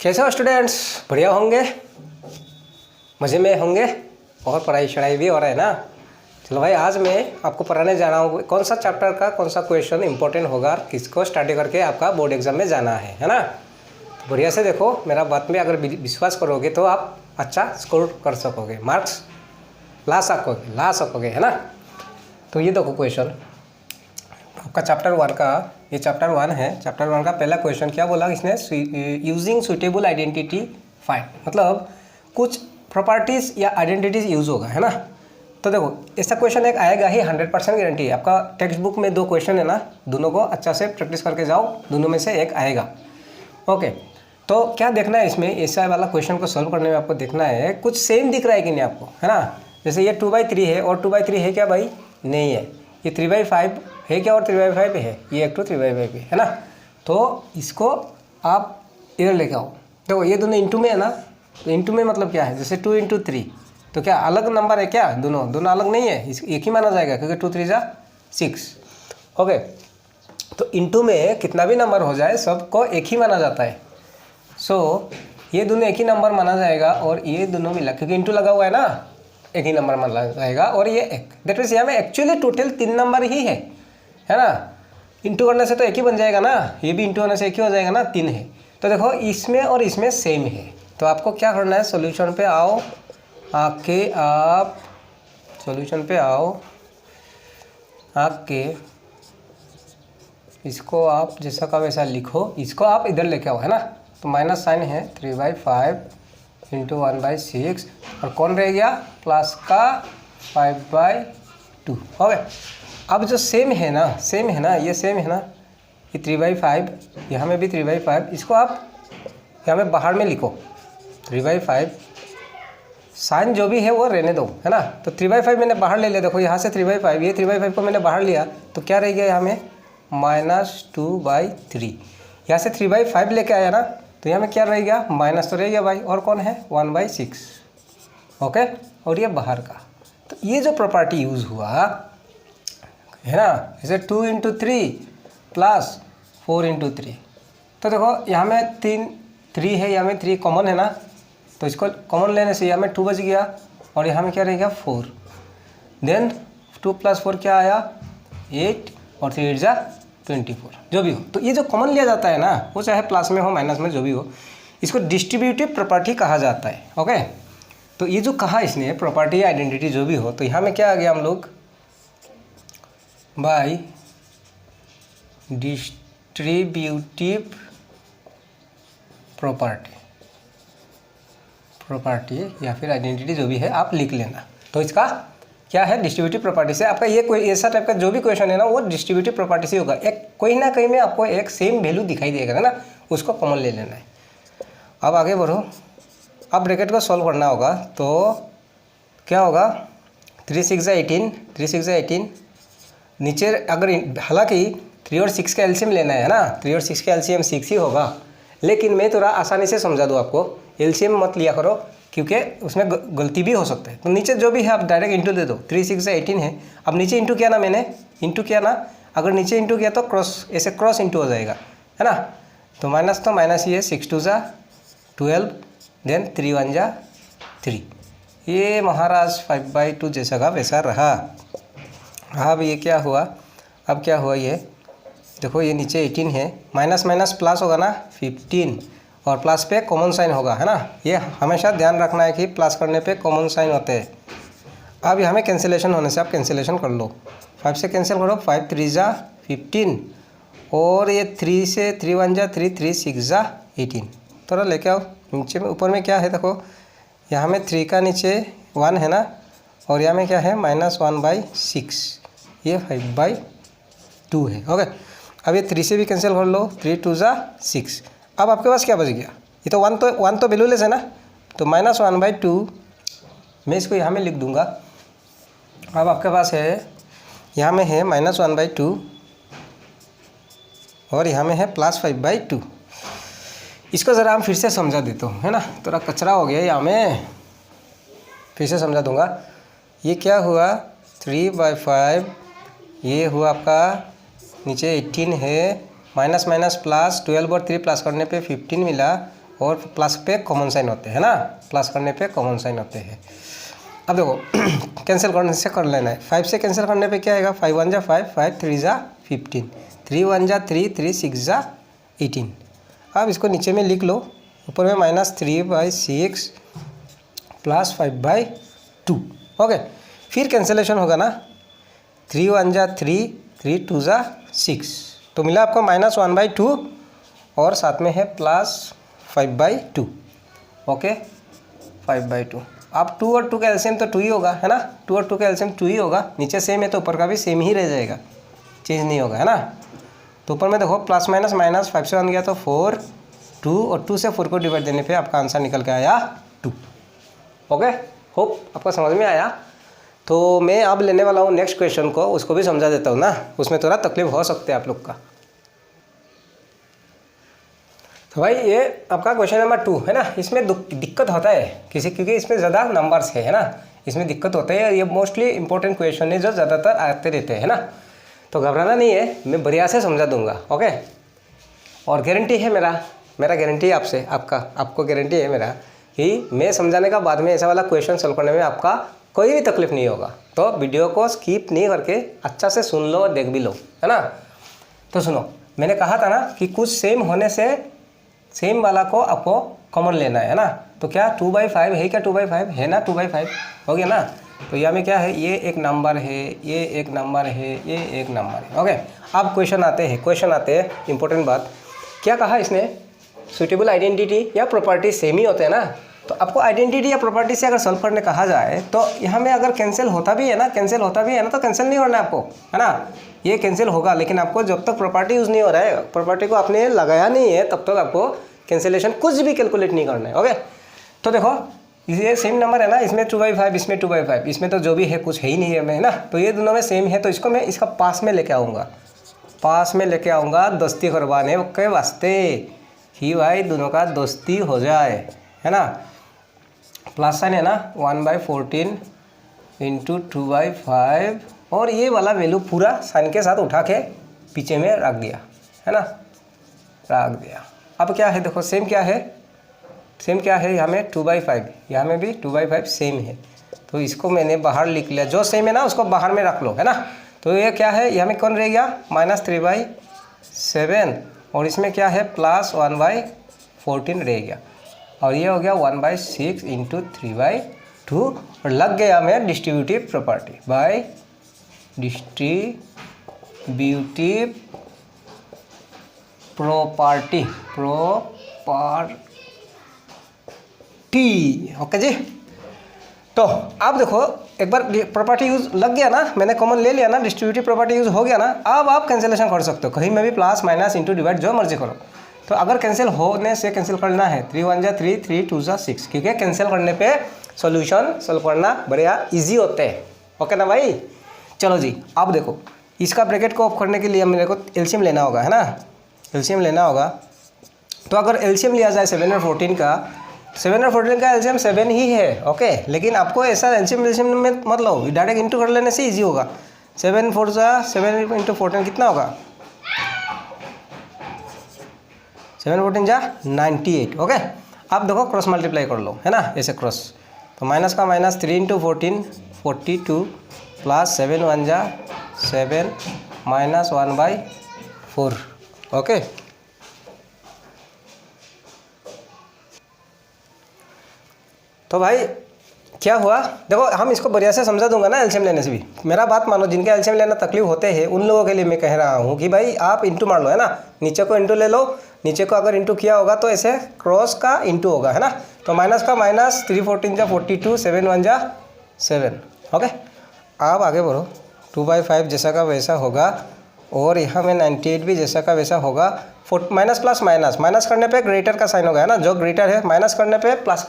कैसे हो स्टूडेंट्स? बढ़िया होंगे, मज़े में होंगे और पढ़ाई शढ़ाई भी हो रहा है ना। चलो भाई, आज मैं आपको पढ़ाने जा रहा हूँ कौन सा चैप्टर का कौन सा क्वेश्चन इंपॉर्टेंट होगा, किसको स्टडी करके आपका बोर्ड एग्जाम में जाना है ना। तो बढ़िया से देखो, मेरा बात में अगर विश्वास करोगे तो आप अच्छा स्कोर कर सकोगे, मार्क्स ला सकोगे है ना। तो ये देखो क्वेश्चन आपका चैप्टर 1 का, ये चैप्टर 1 है। चैप्टर 1 का पहला क्वेश्चन क्या बोला इसने? यूजिंग सुटेबल आइडेंटिटी फाइंड, मतलब कुछ प्रॉपर्टीज़ या आइडेंटिटीज़ यूज़ होगा है ना। तो देखो ऐसा क्वेश्चन एक आएगा ही, 100% गारंटी है। आपका टेक्स्ट बुक में 2 क्वेश्चन है ना, दोनों को अच्छा से प्रैक्टिस करके जाओ, दोनों में से एक आएगा। ओके, तो क्या देखना है इसमें, ऐसा वाला क्वेश्चन को सॉल्व करने में आपको देखना है कुछ सेम दिख रहा है कि नहीं आपको, है ना। जैसे ये 2/3 है और 2/3 है क्या भाई? नहीं है। ये 3/5 है क्या और 3/5 है? ये एक 3/5 है ना। तो इसको आप इधर लेके आओ। देखो ये दोनों इंटू में है ना, तो इंटू में मतलब क्या है? जैसे 2 × 3, तो क्या अलग नंबर है क्या? दोनों अलग नहीं है, एक ही माना जाएगा क्योंकि 2 × 3 = 6। ओके, तो इंटू में कितना भी नंबर हो जाए सबको एक ही माना जाता है। सो ये दोनों एक ही नंबर माना जाएगा और ये दोनों मिला, क्योंकि इंटू लगा हुआ है ना, एक ही नंबर माना जाएगा। और ये एक, दैट मीन्स यहाँ में एक्चुअली टोटल 3 नंबर ही है ना। इंटू करने से तो एक ही बन जाएगा ना, ये भी इंटू होने से एक ही हो जाएगा ना, 3 है। तो देखो इसमें और इसमें सेम है। तो आपको क्या करना है, सॉल्यूशन पे आओ, आके आप सॉल्यूशन पे आओ, आके इसको आप जैसा का वैसा लिखो, इसको आप इधर लेके आओ है ना। तो माइनस साइन है, 3/5 × 1/6 और कौन रह गया? प्लस का 5/2। ओके, अब जो सेम है ना, ये सेम है ना, ये 3/5, यहाँ में भी 3/5, इसको आप यहाँ में बाहर में लिखो 3/5, साइन जो भी है वो रहने दो है ना। तो 3/5 मैंने बाहर ले लिया, देखो यहाँ से 3/5, ये 3/5 को मैंने बाहर लिया, तो क्या रह गया यहाँ में? -2/3। यहाँ से 3/5 लेके आया ना, तो यहाँ में क्या रह गया? माइनस तो रह गया भाई, और कौन है? 1/6। ओके, और ये बाहर का। तो ये जो प्रॉपर्टी यूज़ हुआ है ना, जैसे 2 × 3 + 4 × 3, तो देखो यहाँ में 3 है, यहाँ में 3 कॉमन है ना, तो इसको कॉमन लेने से यहाँ में 2 बच गया और यहाँ में क्या रहेगा? 4। देन 2 + 4 क्या आया? 8 और 3 × 24, जो भी हो। तो ये जो कॉमन लिया जाता है ना, वो चाहे प्लस में हो माइनस में जो भी हो, इसको डिस्ट्रीब्यूटिव प्रॉपर्टी कहा जाता है। ओके, तो ये जो कहा इसने प्रॉपर्टी आइडेंटिटी जो भी हो, तो यहाँ में क्या आ गया हम लोग? बाय डिस्ट्रीब्यूटिव प्रॉपर्टी या फिर आइडेंटिटी जो भी है आप लिख लेना। तो इसका क्या है? डिस्ट्रीब्यूटिव प्रॉपर्टी से आपका ये कोई ऐसा टाइप का जो भी क्वेश्चन है ना, वो डिस्ट्रीब्यूटिव प्रॉपर्टी से होगा। एक कोई ना कहीं में आपको एक सेम वैल्यू दिखाई देगा ना, उसको कॉमन ले लेना है। अब आगे बढ़ो, अब ब्रैकेट को सॉल्व करना होगा। तो क्या होगा? 3 × 6 = 18, 3 × 6 = 18। नीचे अगर हालांकि 3 और 6 का एलसीएम लेना है ना, 3 और 6 का एलसीएम 6 ही होगा, लेकिन मैं थोड़ा आसानी से समझा दूँ आपको, एलसीएम मत लिया करो क्योंकि उसमें गलती भी हो सकता है। तो नीचे जो भी है आप डायरेक्ट इंटू दे दो। 3 × 6 = 18 है। अब नीचे इंटू किया ना, मैंने इंटू किया ना, अगर नीचे इंटू किया तो क्रॉस, ऐसे क्रॉस इंटू हो जाएगा है ना। तो माइनस तो माइनस ही है, 6 × 2 = 12, देन 3 × 1 = 3। ये महाराज 5/2 जैसा का वैसा रहा। अब ये क्या हुआ? अब क्या हुआ? ये देखो, ये नीचे 18 है, माइनस माइनस प्लस होगा ना, 15, और प्लस पे कॉमन साइन होगा है ना। ये हमेशा ध्यान रखना है कि प्लस करने पे कॉमन साइन होते हैं। अब यहाँ में कैंसिलेशन होने से आप कैंसिलेशन कर लो, 5 से कैंसिल करो, 5 × 3 = 15, और ये 3 से 3 × 1 = 3, 3 × 6 = 18। थोड़ा लेके आओ नीचे में, ऊपर में क्या है देखो, यहाँ में 3 का नीचे 1 है ना, और यहाँ में क्या है? -1/6, ये 5/2 है। ओके, अब ये 3 से भी कैंसिल कर लो, 3 × 2 = 6। अब आपके पास क्या बच गया? ये तो 1 तो वैल्यूलेस है ना, तो -1/2 मैं इसको यहाँ में लिख दूंगा। अब आपके पास है, यहाँ में है -1/2 और यहाँ में है +5/2। इसको ज़रा हम फिर से समझा देता हूँ है ना, थोड़ा कचरा हो गया यहाँ में, फिर से समझा दूंगा। ये क्या हुआ? 3/5, ये हुआ आपका नीचे 18 है, माइनस माइनस प्लस 12 और 3 प्लस करने पे 15 मिला, और प्लस पे कॉमन साइन होते हैं ना, प्लस करने पे कॉमन साइन होते हैं। अब देखो कैंसिल करने से कर लेना है, 5 से कैंसिल करने पे क्या आएगा, 5 1 जा 5, 5 3 जा 15, 3 1 जा 3, 3 6 जा 18। अब इसको नीचे में लिख लो, ऊपर में -3/6 प्लस 5/2। ओके, फिर कैंसिलेशन होगा ना, 3 1 जा 3, 3 2 जा 6, तो मिला आपको -1/2 और साथ में है प्लस 5/2। ओके, 5/2। अब 2 और 2 का एलसीएम तो 2 ही होगा, है ना, 2 और 2 का एलसीएम 2 ही होगा, नीचे सेम है तो ऊपर का भी सेम ही रह जाएगा, चेंज नहीं होगा, है ना। तो ऊपर में देखो प्लस माइनस माइनस 5 से 1 गया तो 4, 2 और 2 से 4 को डिवाइड देने पे आपका आंसर निकल के आया 2। ओके, होप आपको समझ में आया। तो मैं अब लेने वाला हूँ नेक्स्ट क्वेश्चन को, उसको भी समझा देता हूँ ना, उसमें थोड़ा तकलीफ हो सकते हैं आप लोग का। तो भाई ये आपका क्वेश्चन नंबर 2 है ना, इसमें दिक्कत होता है क्योंकि इसमें ज़्यादा नंबर्स है ना, इसमें दिक्कत होता है। ये मोस्टली इंपॉर्टेंट क्वेश्चन है जो ज़्यादातर आते रहते हैं ना, तो घबराना नहीं है, मैं बढ़िया से समझा दूंगा। ओके, और गारंटी है मेरा गारंटी है आपसे, आपको गारंटी है मेरा कि मैं समझाने का बाद में ऐसा वाला क्वेश्चन सॉल्व करने में आपका कोई भी तकलीफ नहीं होगा। तो वीडियो को स्किप नहीं करके अच्छा से सुन लो और देख भी लो, है ना। तो सुनो, मैंने कहा था ना कि कुछ सेम होने से सेम वाला को आपको कॉमन लेना है ना। तो क्या 2/5 है, क्या 2/5 है ना, 2/5 हो गया ना। तो यहाँ में क्या है, ये एक नंबर है, ये एक नंबर है, ये एक नंबर है। ओके, अब क्वेश्चन आते हैं इंपॉर्टेंट बात क्या कहा इसने, सुटेबल आइडेंटिटी या प्रॉपर्टी सेम ही होते हैं ना। तो आपको आइडेंटिटी या प्रॉपर्टी से अगर सॉल्व करने कहा जाए तो यहाँ में अगर कैंसिल होता भी है ना तो कैंसिल नहीं करना है आपको, है ना। ये कैंसिल होगा, लेकिन आपको जब तक प्रॉपर्टी यूज़ नहीं हो रहा है, प्रॉपर्टी को आपने लगाया नहीं है, तब तक आपको कैंसिलेशन कुछ भी कैलकुलेट नहीं करना है। ओके, तो देखो ये सेम नंबर है ना, इसमें 2/5, इसमें 2/5, इसमें तो जो भी है कुछ है ही नहीं है ना, तो ये दोनों में सेम है। तो इसको मैं इसका पास में लेके आऊँगा, दोस्ती करवाने के वास्ते कि भाई दोनों का दोस्ती हो जाए, है ना। प्लस साइन है ना, 1/14 इंटू 2/5, और ये वाला वैल्यू पूरा साइन के साथ उठा के पीछे में रख दिया, है ना, रख दिया। अब क्या है देखो, सेम क्या है यहाँ में 2/5, यहाँ में भी 2/5 सेम है। तो इसको मैंने बाहर लिख लिया, जो सेम है ना उसको बाहर में रख लो, है ना। तो ये क्या है, यहाँ में कौन रह गया, -3/7, और इसमें क्या है प्लस 1/14 रह गया, और ये हो गया 1/6 इंटू 3/2, और लग गया हमें distributive property by distributive property. Okay जी। तो अब देखो एक बार प्रॉपर्टी यूज लग गया ना, मैंने कॉमन ले लिया ना, डिस्ट्रीब्यूटिव प्रॉपर्टी यूज हो गया ना, अब आप कैंसिलेशन कर सकते हो, कहीं में भी प्लस माइनस इंटू डिवाइड जो मर्जी करो। तो अगर कैंसिल होने से कैंसिल करना है, 3 1 जा 3, 3 2 जा 6, क्योंकि कैंसिल करने पे सॉल्यूशन सॉल्व करना बढ़िया इजी होते हैं। ओके ना भाई, चलो जी। अब देखो इसका ब्रैकेट को ऑफ करने के लिए मेरे को एलसीएम लेना होगा, है ना, एलसीएम लेना होगा। तो अगर एलसीएम लिया जाए 7 और 14 का, 7 और 14 का एलसीएम 7 ही है। ओके, लेकिन आपको ऐसा एलसीएम में मत लो, डायरेक्ट इंटू कर लेने से ईजी होगा। 7 4 जा 7 इंटू 14 कितना होगा, 7 14 जा 98। ओके, अब देखो क्रॉस मल्टीप्लाई कर लो, है ना, ऐसे क्रॉस। तो माइनस का माइनस 3 इंटू 14 42, प्लस 7 1 जा 7 माइनस 1/4। ओके, तो भाई क्या हुआ, देखो हम इसको बढ़िया से समझा दूंगा ना एलसीएम लेने से भी। मेरा बात मानो, जिनके एलसीएम लेना तकलीफ होते हैं उन लोगों के लिए मैं कह रहा हूँ कि भाई आप इंटू मार लो, है ना, नीचे को इंटू ले लो, नीचे को अगर इंटू किया होगा तो ऐसे क्रॉस का इंटू होगा, है ना। तो माइनस का माइनस 3 14 जा 42, 7 1 जा 7। ओके, आप आगे बढ़ो, 2/5 जैसा का वैसा होगा, और यहाँ में 98 भी जैसा का वैसा होगा। माइनस प्लस माइनस करने पे ग्रेटर का साइन होगा, है ना, जो ग्रेटर है, माइनस करने पे प्लस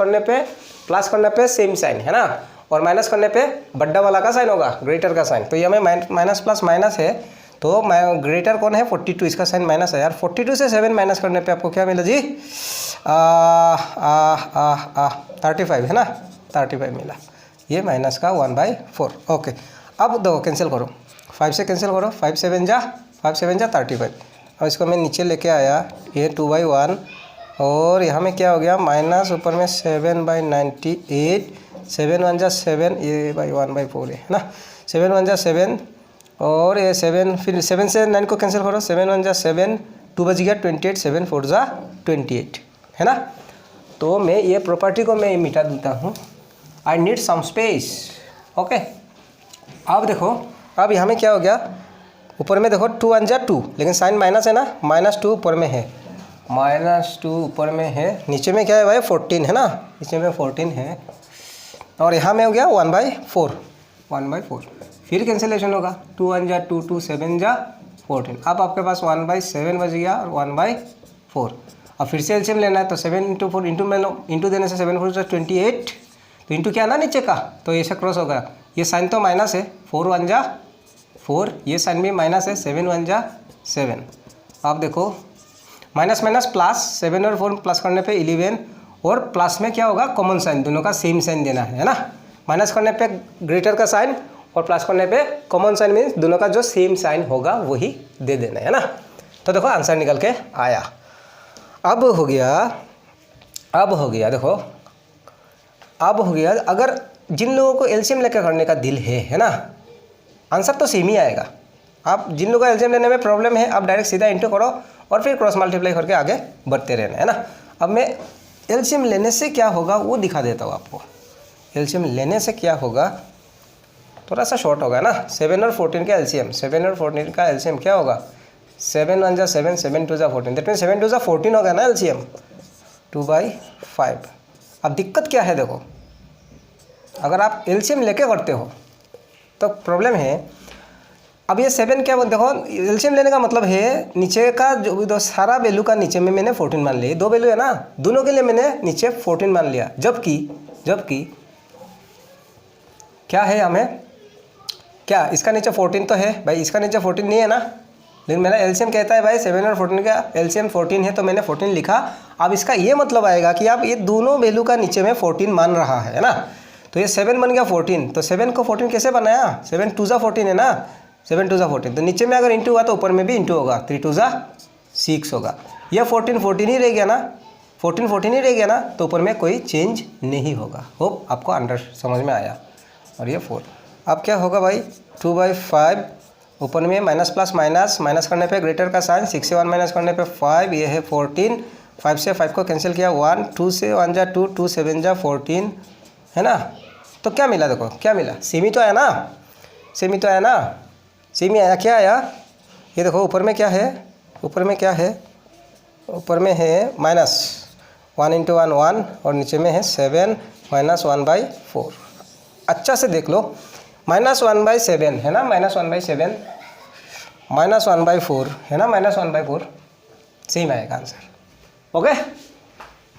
करने पे सेम साइन, है ना, और माइनस करने पे बड्डा वाला का साइन होगा, ग्रेटर का साइन। तो ये हमें माइनस प्लस माइनस है, तो ग्रेटर कौन है, 42, इसका साइन माइनस है यार। 42 से 7 माइनस करने पे आपको क्या मिला जी, 35, है ना, 35 मिला, ये माइनस का 1/4। ओके, अब दो कैंसिल करो, 5 से कैंसिल करो, 5 7 जा 35। अब इसको मैं नीचे लेके आया, ये 2/1 और यहाँ में क्या हो गया माइनस ऊपर में 7/98, 7 1 जा 7, ये भाई 1/4 है ना, 7 1 जा 7 और ये 7, फिर 7 से 9 को कैंसिल करो, 7 1 जा 7, 2 बच गया 28, 7 4 जा 28 है ना। तो मैं ये प्रॉपर्टी को मैं मिटा देता हूँ, I need some space. Okay, अब देखो अब यहाँ में क्या हो गया, ऊपर में देखो 2 1 जा 2, लेकिन साइन माइनस है ना, -2 ऊपर में है, -2 ऊपर में है, नीचे में क्या है भाई 14 है ना, नीचे में 14 है, और यहाँ में हो गया 1/4, फिर कैंसिलेशन होगा, 2 1 जा 2, 2 7 जा 14, अब आपके पास 1/7 बच गया और 1/4। अब फिर से एलसीएम लेना है तो 7 × 4 इंटू देने से 7 4 जा 28, तो इंटू क्या ना नीचे का, तो ऐसा क्रॉस होगा, ये साइन तो माइनस है, 4 1 जा 4, ये साइन भी माइनस है, 7 1 जा 7। आप देखो माइनस माइनस प्लस, 7 और 4 प्लस करने पे 11, और प्लस में क्या होगा कॉमन साइन, दोनों का सेम साइन देना है ना, माइनस करने पे ग्रेटर का साइन और प्लस करने पे कॉमन साइन मीन्स दोनों का जो सेम साइन होगा वही दे देना है ना। तो देखो आंसर निकल के आया। अब हो गया देखो, अब हो गया अगर जिन लोगों को एलसीएम लेकर करने का दिल है ना, आंसर तो सेम ही आएगा। आप जिन लोगों को एलसीएम लेने में प्रॉब्लम है, आप डायरेक्ट सीधा इंटू करो और फिर क्रॉस मल्टीप्लाई करके आगे बढ़ते रहना है ना। अब मैं एलसीएम लेने से क्या होगा वो दिखा देता हूँ आपको। एलसीएम लेने से क्या होगा, थोड़ा सा शॉर्ट होगा ना, 7 और 14 का एलसीएम, 7 और 14 का एलसीएम क्या होगा, 7 1 जा 7, 7 2 जा 14, दैट मीन 7 2 जा 14 होगा ना एलसीएम, 2/5। अब दिक्कत क्या है देखो, अगर आप एलसीएम लेके करते हो तो प्रॉब्लम है, अब ये 7 क्या देखो, एलसीएम लेने का मतलब है नीचे का जो सारा वैल्यू का नीचे में मैंने 14 मान लिया, 2 वैल्यू है ना, दोनों के लिए मैंने नीचे 14 मान लिया, जबकि क्या है हमें, क्या इसका नीचे 14 तो है भाई, इसका नीचे 14 नहीं है ना, लेकिन मेरा एलसीएम कहता है भाई 7 और 14 का एलसीएम 14 है, तो मैंने 14 लिखा। अब इसका ये मतलब आएगा कि आप ये दोनों वैल्यू का नीचे में 14 मान रहा है ना, तो ये 7 बन गया 14, तो 7 को 14 कैसे बनाया, 7 2 जा 14 है ना, 7 2 जा 14, तो नीचे में अगर इंटू हुआ तो ऊपर में भी इंटू होगा, 3 2 जा 6 होगा, यह 14 ही रह गया ना, 14 ही रह गया ना, तो ऊपर में कोई चेंज नहीं होगा। होप आपको अंडर समझ में आया। और ये 4, अब क्या होगा भाई 2/5, ऊपर में माइनस प्लस माइनस करने पे ग्रेटर का साइन, 6 से 1 माइनस करने पे 5, ये है 14, 5 से 5 को कैंसिल किया 1, 2 से 1 जा 2, 2 7 जा 14 है ना। तो क्या मिला देखो, क्या मिला, सेमी तो आया ना, सेमी आया, क्या आया, ये देखो ऊपर में क्या है, ऊपर में है -1 × 1 1 और नीचे में है 7 -1/4। अच्छा से देख लो, -1/7 है ना, -1/7 -1/4 है ना, -1/4 सेम आएगा आंसर। ओके,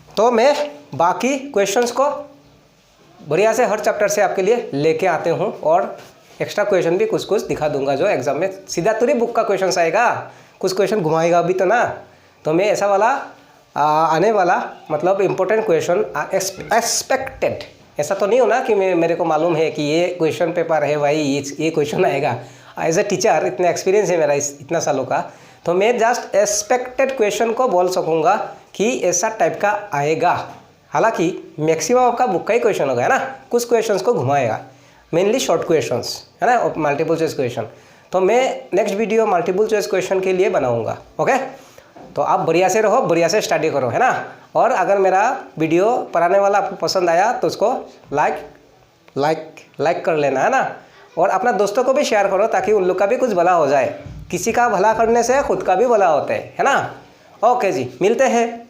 तो मैं बाकी क्वेश्चंस को बढ़िया से हर चैप्टर से आपके लिए लेके आते हूँ, और एक्स्ट्रा क्वेश्चन भी कुछ दिखा दूंगा जो एग्जाम में सीधा थोड़ी बुक का क्वेश्चन आएगा, कुछ क्वेश्चन घुमाएगा भी तो ना, तो मैं ऐसा वाला आने वाला मतलब इम्पोर्टेंट क्वेश्चन एक्सपेक्टेड, ऐसा तो नहीं हो ना कि मेरे को मालूम है कि ये क्वेश्चन पेपर है भाई, ये क्वेश्चन आएगा। एज ए टीचर इतना एक्सपीरियंस है मेरा इतना सालों का, तो मैं जस्ट एक्सपेक्टेड क्वेश्चन को बोल सकूँगा कि ऐसा टाइप का आएगा। हालांकि मैक्सिमम आपका बुक का ही क्वेश्चन होगा है ना, कुछ क्वेश्चंस को घुमाएगा, मेनली शॉर्ट क्वेश्चंस है ना, मल्टीपल चॉइस क्वेश्चन। तो मैं next video multiple choice question के लिए बनाऊंगा। ओके, तो आप बढ़िया से रहो, बढ़िया से स्टडी करो है ना। और अगर मेरा वीडियो पढ़ाने वाला आपको पसंद आया तो उसको लाइक कर लेना है ना, और अपना दोस्तों को भी शेयर करो ताकि उन लोग का भी कुछ भला हो जाए। किसी का भला करने से खुद का भी भला होता है ना। ओके जी, मिलते हैं